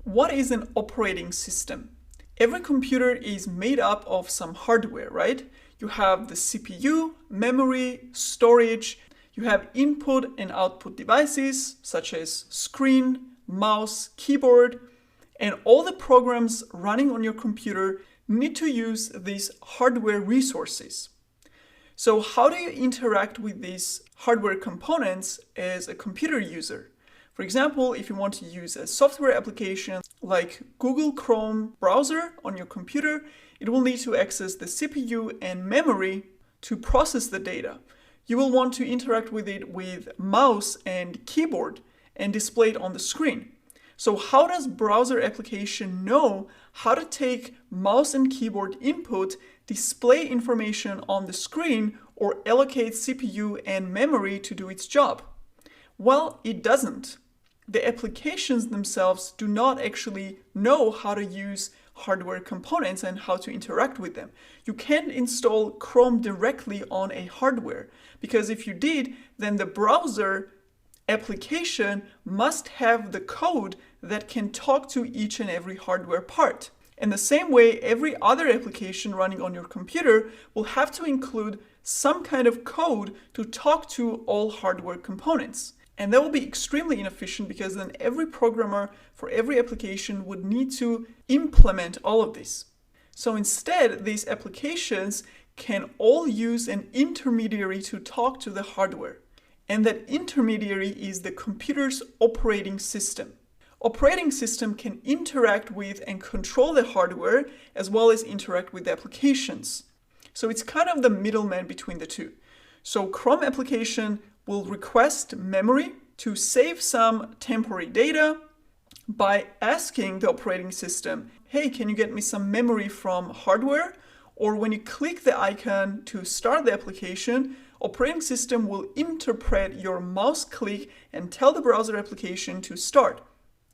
What is an operating system? Every computer is made up of some hardware, right? You have the CPU, memory, storage. You have input and output devices such as screen, mouse, keyboard, and all the programs running on your computer need to use these hardware resources. So how do you interact with these hardware components as a computer user? For example, if you want to use a software application like Google Chrome browser on your computer, it will need to access the CPU and memory to process the data. You will want to interact with it with mouse and keyboard and display it on the screen. So how does browser application know how to take mouse and keyboard input, display information on the screen, or allocate CPU and memory to do its job? Well, it doesn't. The applications themselves do not actually know how to use hardware components and how to interact with them. You can't install Chrome directly on a hardware, because if you did, then the browser application must have the code that can talk to each and every hardware part. In the same way, every other application running on your computer will have to include some kind of code to talk to all hardware components. And that will be extremely inefficient because then every programmer for every application would need to implement all of this. So instead, these applications can all use an intermediary to talk to the hardware. And that intermediary is the computer's operating system. Operating system can interact with and control the hardware as well as interact with the applications. So it's kind of the middleman between the two. So Chrome application will request memory to save some temporary data by asking the operating system, hey, can you get me some memory from hardware? Or when you click the icon to start the application, operating system will interpret your mouse click and tell the browser application to start.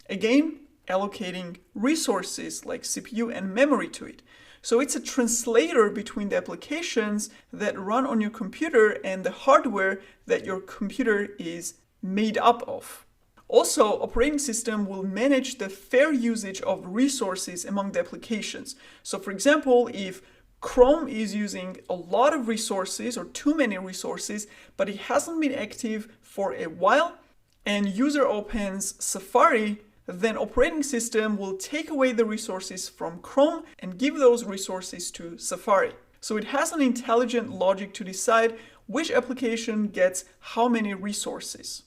Again, allocating resources like CPU and memory to it. So it's a translator between the applications that run on your computer and the hardware that your computer is made up of. Also, operating system will manage the fair usage of resources among the applications. So for example, if Chrome is using a lot of resources or too many resources, but it hasn't been active for a while, and user opens Safari, then operating system will take away the resources from Chrome and give those resources to Safari. So it has an intelligent logic to decide which application gets how many resources.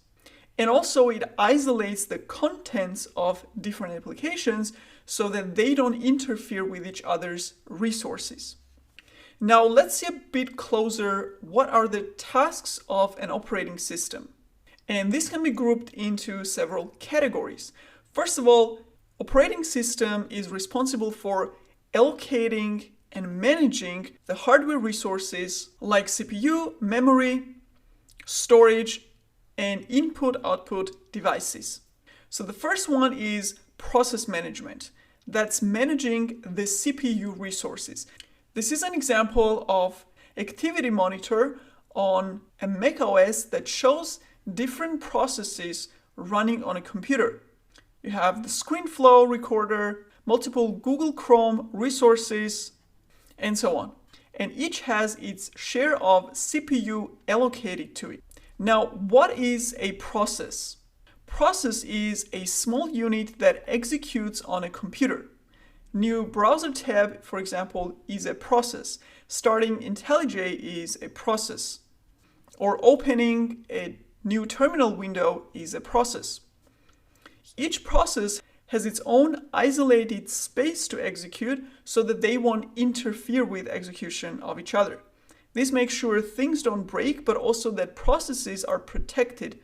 And also it isolates the contents of different applications so that they don't interfere with each other's resources. Now let's see a bit closer what are the tasks of an operating system. And this can be grouped into several categories. First of all, operating system is responsible for allocating and managing the hardware resources like CPU, memory, storage, and input-output devices. So the first one is process management. That's managing the CPU resources. This is an example of activity monitor on a Mac OS that shows different processes running on a computer. You have the ScreenFlow recorder, multiple Google Chrome resources, and so on. And each has its share of CPU allocated to it. Now, what is a process? Process is a small unit that executes on a computer. New browser tab, for example, is a process. Starting IntelliJ is a process. Or opening a new terminal window is a process. Each process has its own isolated space to execute so that they won't interfere with execution of each other. This makes sure things don't break, but also that processes are protected.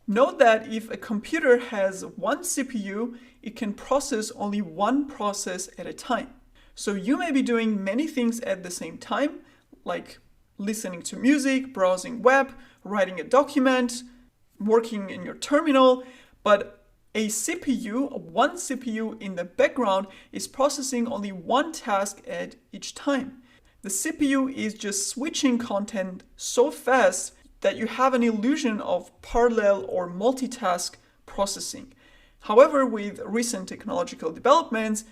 Note that if a computer has one CPU, it can process only one process at a time. So you may be doing many things at the same time, like listening to music, browsing web, writing a document, working in your terminal, but one CPU in the background is processing only one task at each time. The CPU is just switching content so fast that you have an illusion of parallel or multitask processing. However, with recent technological developments,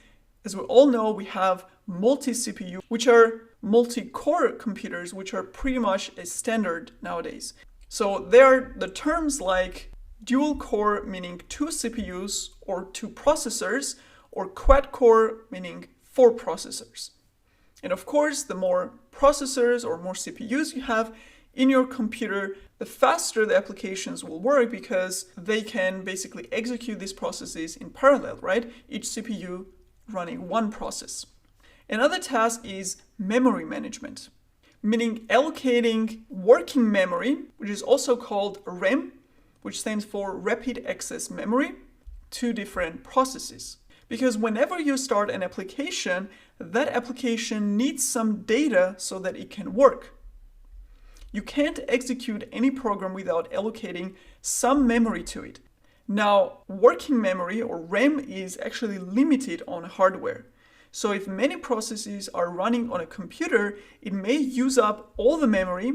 as we all know, we have multi-CPU, which are multi-core computers, which are pretty much a standard nowadays. So there are the terms like dual core, meaning 2 CPUs or 2 processors, or quad core, meaning 4 processors. And of course, the more processors or more CPUs you have in your computer, the faster the applications will work because they can basically execute these processes in parallel, right? Each CPU running one process. Another task is memory management, meaning allocating working memory, which is also called RAM, which stands for rapid access memory, to different processes. Because whenever you start an application, that application needs some data so that it can work. You can't execute any program without allocating some memory to it. Now, working memory or RAM is actually limited on hardware. So if many processes are running on a computer, it may use up all the memory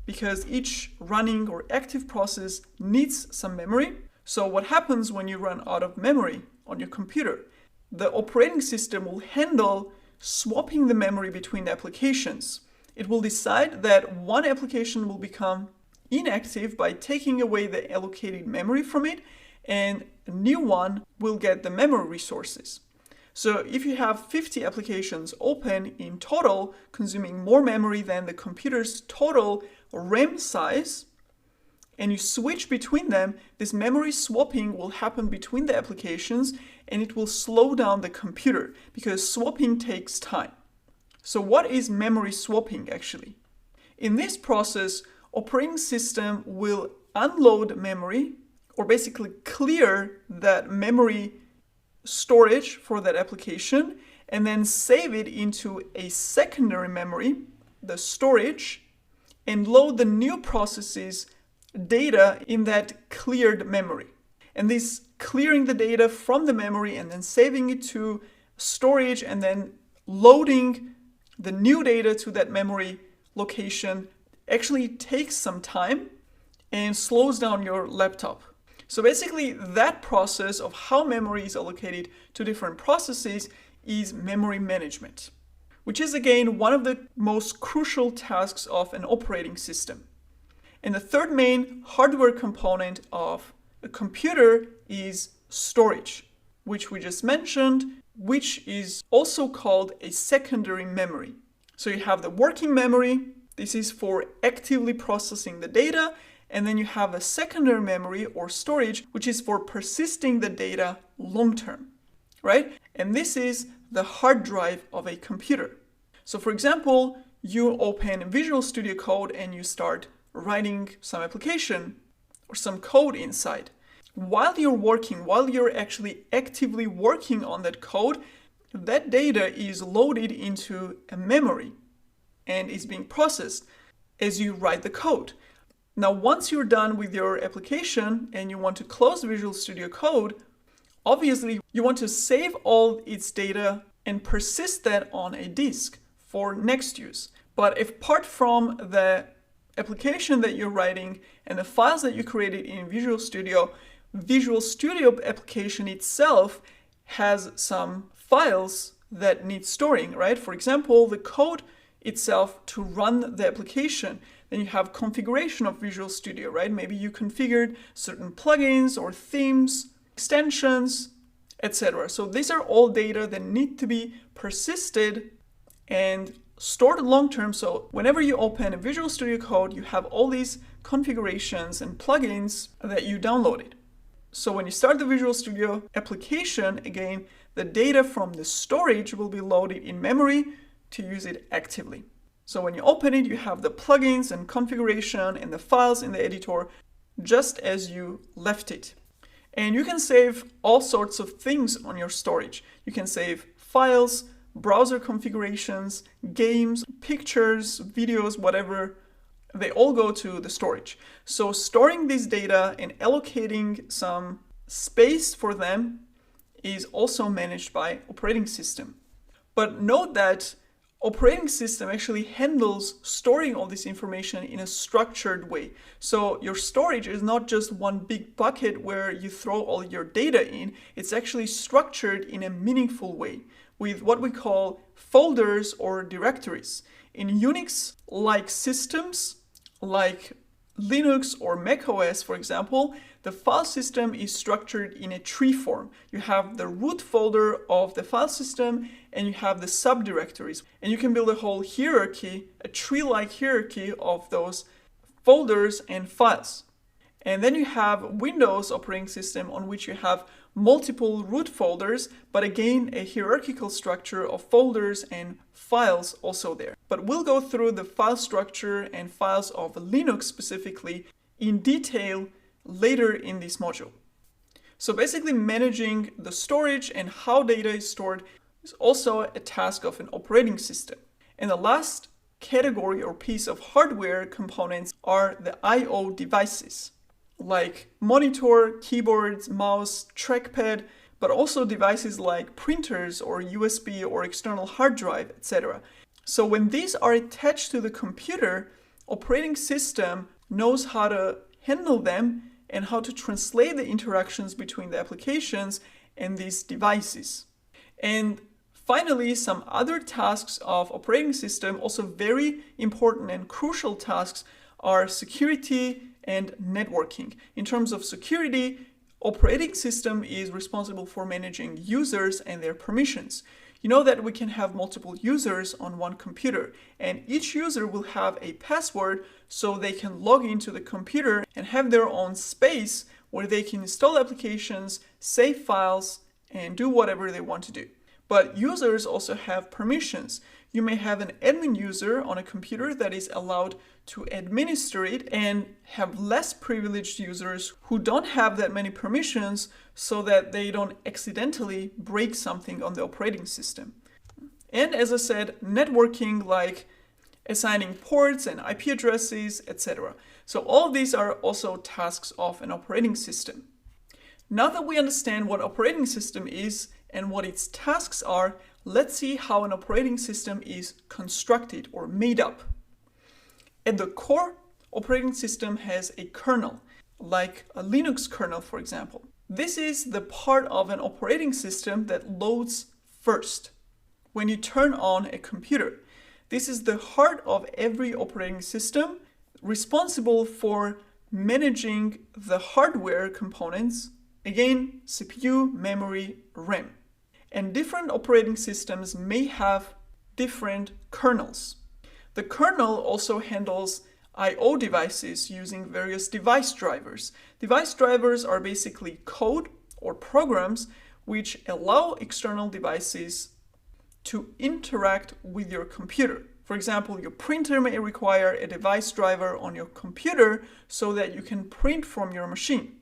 because each running or active process needs some memory. So what happens when you run out of memory on your computer? The operating system will handle swapping the memory between applications. It will decide that one application will become inactive by taking away the allocated memory from it, and a new one will get the memory resources. So if you have 50 applications open in total, consuming more memory than the computer's total RAM size, and you switch between them, this memory swapping will happen between the applications, and it will slow down the computer because swapping takes time. So what is memory swapping actually? In this process, operating system will unload memory, or basically clear that memory storage for that application, and then save it into a secondary memory, the storage, and load the new processes data in that cleared memory. And this clearing the data from the memory and then saving it to storage and then loading the new data to that memory location actually takes some time and slows down your laptop. So basically that process of how memory is allocated to different processes is memory management, which is again one of the most crucial tasks of an operating system. And the third main hardware component of a computer is storage, which we just mentioned, which is also called a secondary memory. So you have the working memory. This is for actively processing the data. And then you have a secondary memory or storage, which is for persisting the data long term, right? And this is the hard drive of a computer. So for example, you open Visual Studio Code and you start writing some application or some code inside. While you're actually actively working on that code, that data is loaded into a memory and is being processed as you write the code. Now, once you're done with your application and you want to close Visual Studio Code, obviously you want to save all its data and persist that on a disk for next use. But if apart from the application that you're writing and the files that you created in Visual Studio application itself has some files that need storing, right? For example, the code itself to run the application. Then you have configuration of Visual Studio, right? Maybe you configured certain plugins or themes, extensions, etc. So these are all data that need to be persisted and stored long term. So whenever you open a Visual Studio Code, you have all these configurations and plugins that you downloaded. So when you start the Visual Studio application, again, the data from the storage will be loaded in memory to use it actively. So when you open it, you have the plugins and configuration and the files in the editor just as you left it. And you can save all sorts of things on your storage. You can save files, browser configurations, games, pictures, videos, whatever. They all go to the storage. So storing this data and allocating some space for them is also managed by operating system. But note that operating system actually handles storing all this information in a structured way. So your storage is not just one big bucket where you throw all your data in. It's actually structured in a meaningful way with what we call folders or directories. In Unix-like systems, like Linux or macOS, for example, the file system is structured in a tree form. You have the root folder of the file system and you have the subdirectories. And you can build a whole hierarchy, a tree-like hierarchy of those folders and files. And then you have Windows operating system on which you have multiple root folders, but again, a hierarchical structure of folders and files also there. But we'll go through the file structure and files of Linux specifically in detail later in this module. So basically managing the storage and how data is stored is also a task of an operating system. And the last category or piece of hardware components are the I/O devices, like monitor, keyboards, mouse, trackpad, but also devices like printers or USB or external hard drive, etc. So when these are attached to the computer, operating system knows how to handle them and how to translate the interactions between the applications and these devices. And finally, some other tasks of operating system, also very important and crucial tasks, are security and networking. In terms of security, operating system is responsible for managing users and their permissions. You know that we can have multiple users on one computer, and each user will have a password so they can log into the computer and have their own space where they can install applications, save files, and do whatever they want to do. But users also have permissions. You may have an admin user on a computer that is allowed to administer it and have less privileged users who don't have that many permissions so that they don't accidentally break something on the operating system. And as I said, networking like assigning ports and IP addresses, etc. So all of these are also tasks of an operating system. Now that we understand what operating system is and what its tasks are, let's see how an operating system is constructed or made up. At the core, operating system has a kernel, like a Linux kernel, for example. This is the part of an operating system that loads first when you turn on a computer. This is the heart of every operating system, responsible for managing the hardware components, again, CPU, memory, RAM. And different operating systems may have different kernels. The kernel also handles I/O devices using various device drivers. Device drivers are basically code or programs which allow external devices to interact with your computer. For example, your printer may require a device driver on your computer so that you can print from your machine.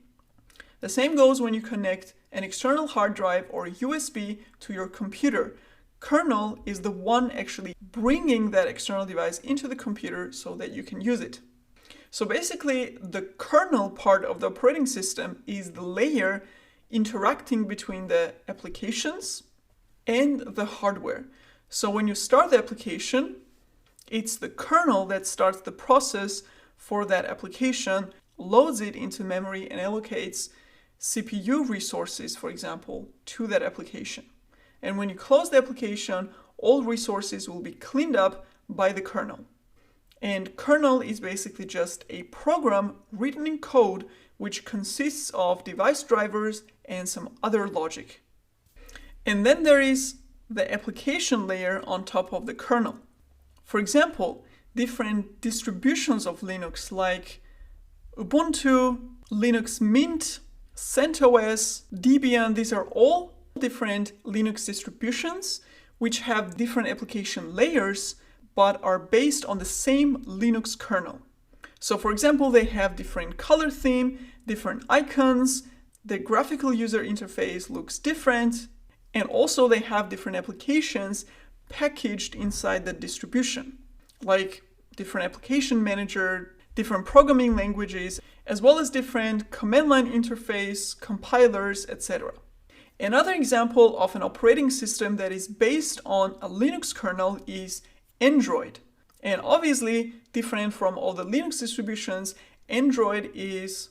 The same goes when you connect an external hard drive or USB to your computer. Kernel is the one actually bringing that external device into the computer so that you can use it. So basically, the kernel part of the operating system is the layer interacting between the applications and the hardware. So when you start the application, it's the kernel that starts the process for that application, loads it into memory, and allocates CPU resources, for example, to that application. And when you close the application, all resources will be cleaned up by the kernel. And kernel is basically just a program written in code which consists of device drivers and some other logic. And then there is the application layer on top of the kernel. For example, different distributions of Linux like Ubuntu, Linux Mint, CentOS, Debian, these are all different Linux distributions which have different application layers but are based on the same Linux kernel. So for example, they have different color theme, different icons, the graphical user interface looks different, and also they have different applications packaged inside the distribution, like different application manager, different programming languages, as well as different command line interface, compilers, etc. Another example of an operating system that is based on a Linux kernel is Android. And obviously, different from all the Linux distributions, Android is,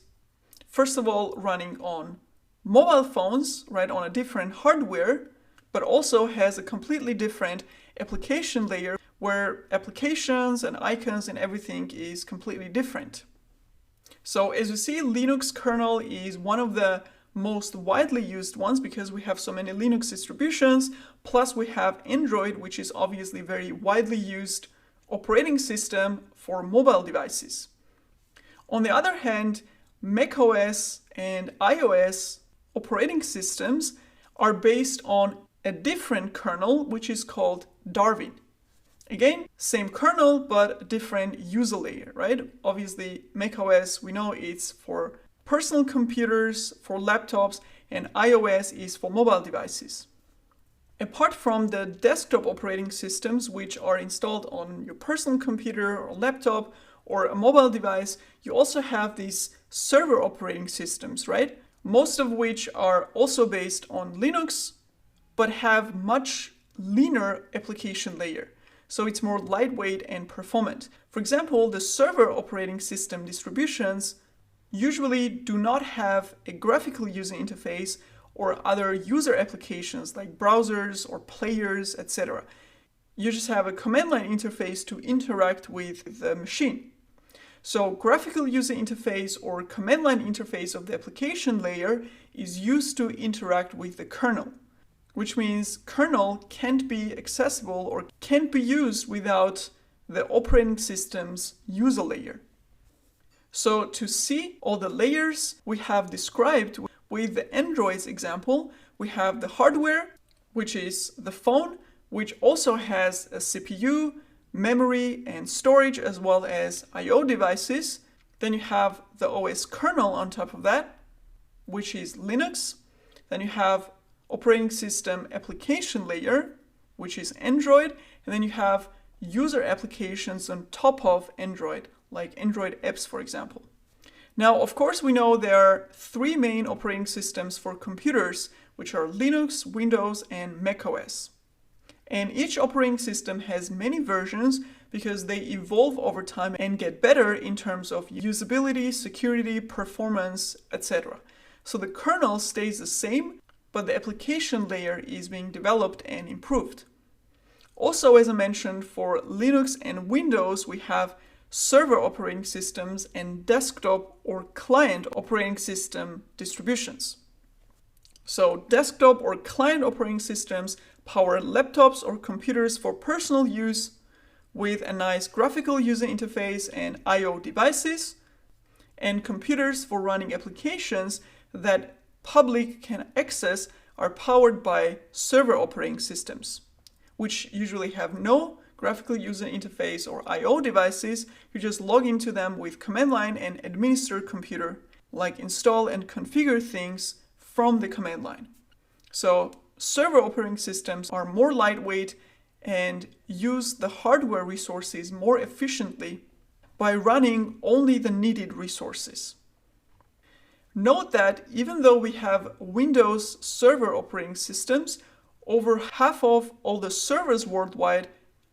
first of all, running on mobile phones, right, on a different hardware, but also has a completely different application layer where applications and icons and everything is completely different. So as you see, Linux kernel is one of the most widely used ones because we have so many Linux distributions, plus we have Android, which is obviously very widely used operating system for mobile devices. On the other hand, macOS and iOS operating systems are based on a different kernel, which is called Darwin. Again, same kernel, but different user layer, right? Obviously, macOS, we know it's for personal computers, for laptops, and iOS is for mobile devices. Apart from the desktop operating systems, which are installed on your personal computer or laptop or a mobile device, you also have these server operating systems, right? Most of which are also based on Linux, but have much leaner application layer. So it's more lightweight and performant. For example, the server operating system distributions usually do not have a graphical user interface or other user applications like browsers or players, etc. You just have a command line interface to interact with the machine. So graphical user interface or command line interface of the application layer is used to interact with the kernel, which means kernel can't be accessible or can't be used without the operating system's user layer. So to see all the layers we have described with the Android's example, we have the hardware, which is the phone, which also has a CPU, memory, and storage, as well as I/O devices. Then you have the OS kernel on top of that, which is Linux. Then you have operating system application layer, which is Android. And then you have user applications on top of Android, like Android apps, for example. Now, of course, we know there are three main operating systems for computers, which are Linux, Windows, and macOS. And each operating system has many versions because they evolve over time and get better in terms of usability, security, performance, etc. So the kernel stays the same, but the application layer is being developed and improved. Also, as I mentioned, for Linux and Windows, we have server operating systems and desktop or client operating system distributions. So desktop or client operating systems power laptops or computers for personal use with a nice graphical user interface and I/O devices, and computers for running applications that public can access are powered by server operating systems, which usually have no graphical user interface or I/O devices. You just log into them with command line and administer computer, like install and configure things from the command line. So server operating systems are more lightweight and use the hardware resources more efficiently by running only the needed resources. Note that even though we have Windows server operating systems, over half of all the servers worldwide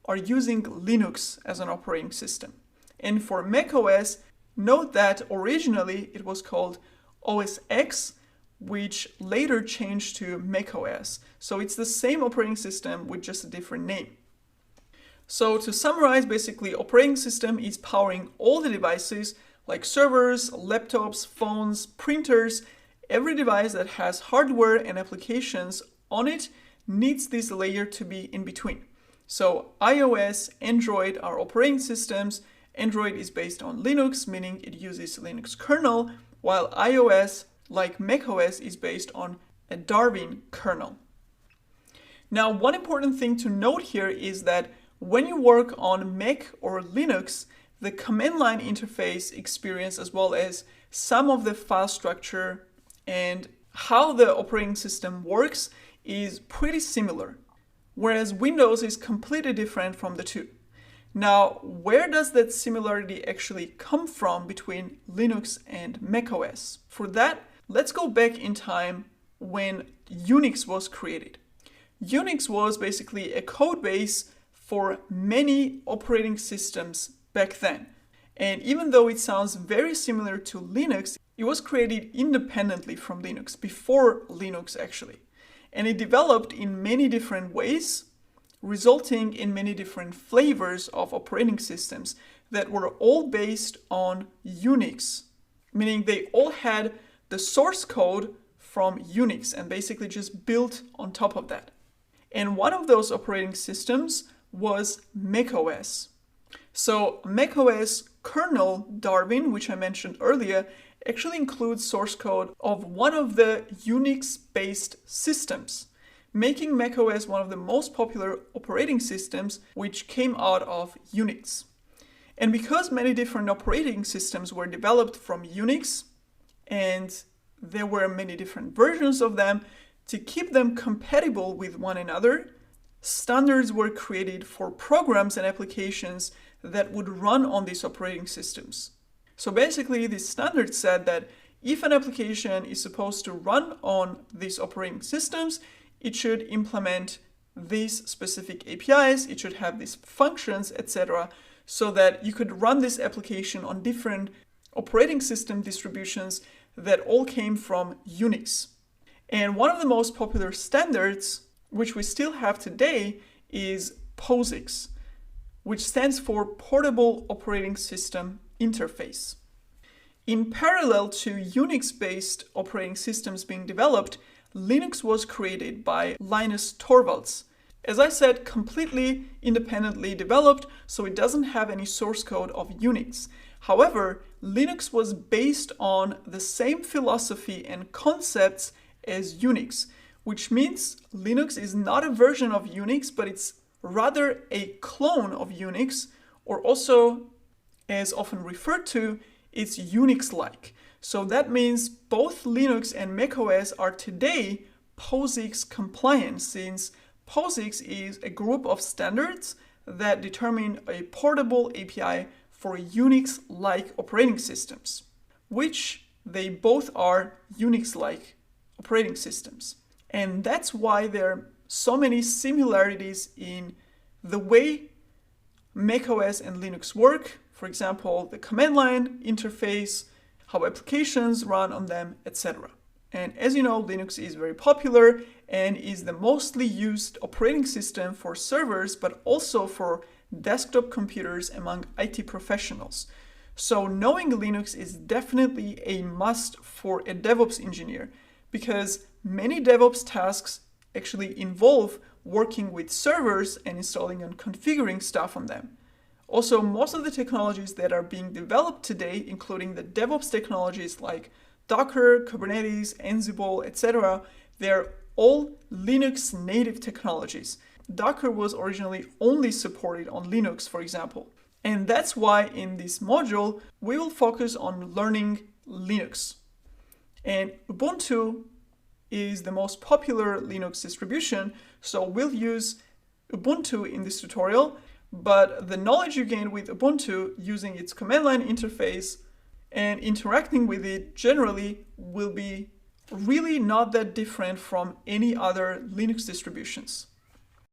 are using Linux as an operating system. And for macOS, note that originally it was called OS X, which later changed to macOS. So it's the same operating system with just a different name. So to summarize, basically, operating system is powering all the devices like servers, laptops, phones, printers. Every device that has hardware and applications on it needs this layer to be in between. So iOS, Android are operating systems. Android is based on Linux, meaning it uses Linux kernel, while iOS, like macOS, is based on a Darwin kernel. Now, one important thing to note here is that when you work on Mac or Linux, the command line interface experience, as well as some of the file structure and how the operating system works, is pretty similar, whereas Windows is completely different from the two. Now, where does that similarity actually come from between Linux and macOS? For that, let's go back in time when Unix was created. Unix was basically a code base for many operating systems back then. And even though it sounds very similar to Linux, it was created independently from Linux, before Linux actually. And it developed in many different ways, resulting in many different flavors of operating systems that were all based on Unix, meaning they all had the source code from Unix and basically just built on top of that. And one of those operating systems was macOS. So macOS kernel Darwin, which I mentioned earlier, actually includes source code of one of the Unix-based systems, making macOS one of the most popular operating systems which came out of Unix. And because many different operating systems were developed from Unix, and there were many different versions of them, to keep them compatible with one another, standards were created for programs and applications that would run on these operating systems. So basically, this standard said that if an application is supposed to run on these operating systems, it should implement these specific APIs, it should have these functions, etc., so that you could run this application on different operating system distributions that all came from Unix. And one of the most popular standards, which we still have today, is POSIX, which stands for Portable Operating System Interface. In parallel to Unix-based operating systems being developed, Linux was created by Linus Torvalds. As I said, completely independently developed, so it doesn't have any source code of Unix. However, Linux was based on the same philosophy and concepts as Unix, which means Linux is not a version of Unix, but it's rather a clone of Unix, or also, as often referred to, it's Unix-like. So that means both Linux and macOS are today POSIX compliant, since POSIX is a group of standards that determine a portable API for Unix-like operating systems, which they both are Unix-like operating systems. And that's why there are so many similarities in the way macOS and Linux work. For example, the command line interface, how applications run on them, etc. And as you know, Linux is very popular and is the mostly used operating system for servers, but also for desktop computers among IT professionals. So knowing Linux is definitely a must for a DevOps engineer, because many DevOps tasks actually involve working with servers and installing and configuring stuff on them. Also, most of the technologies that are being developed today, including the DevOps technologies like Docker, Kubernetes, Ansible, etc., they're all Linux native technologies. Docker was originally only supported on Linux, for example. And that's why in this module, we will focus on learning Linux. And Ubuntu is the most popular Linux distribution, so we'll use Ubuntu in this tutorial, but the knowledge you gain with Ubuntu using its command line interface and interacting with it generally will be really not that different from any other Linux distributions.